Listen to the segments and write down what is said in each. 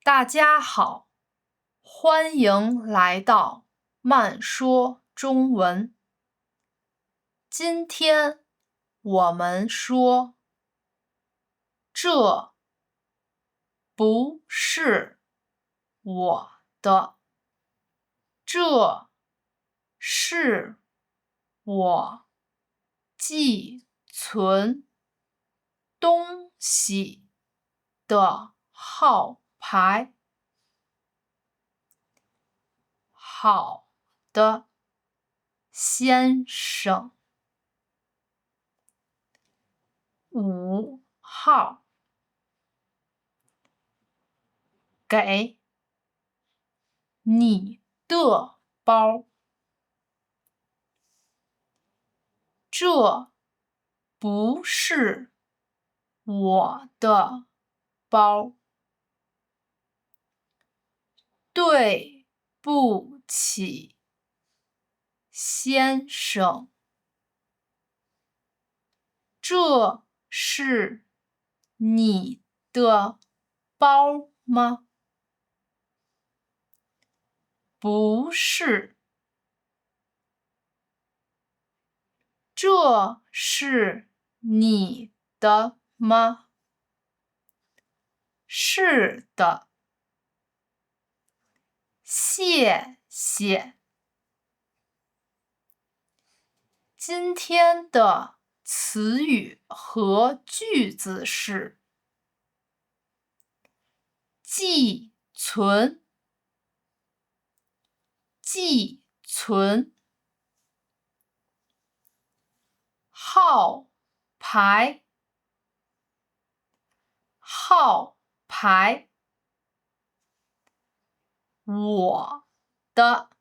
大家好，欢迎来到慢说中文。今天我们说，这不是我的，这是我寄存东西的号牌。好的，先生。5号，给你的包。这不是我的包。对不起，先生。这是你的包吗？不是。这是你的吗？是的。谢谢。今天的词语和句子是：寄存，寄存。号牌，号牌。我的，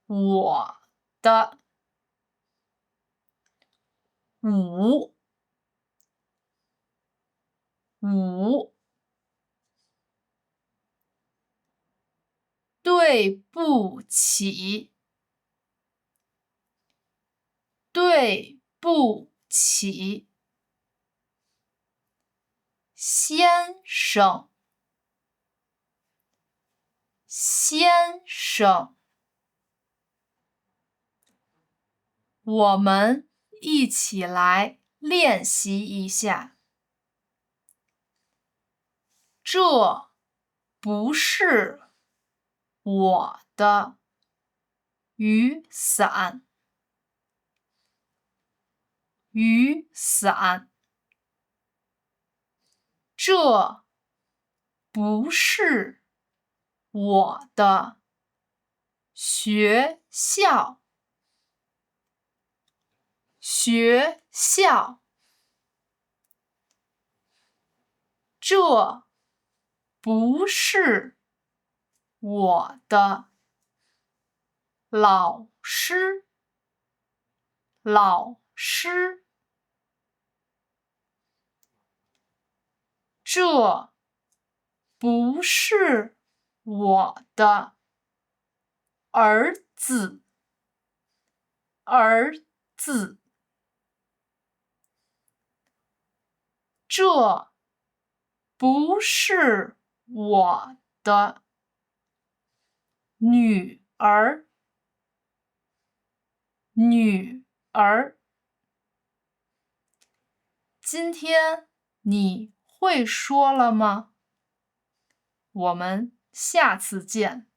我的。5，对不起，对不起，先生，先生。我们一起来练习一下。这不是我的雨伞，雨伞。这不是我的学校，学校。这不是我的老师，老师。这不是我的儿子，儿子。这不是我的女儿，女儿。今天你会说了吗？我们下次见。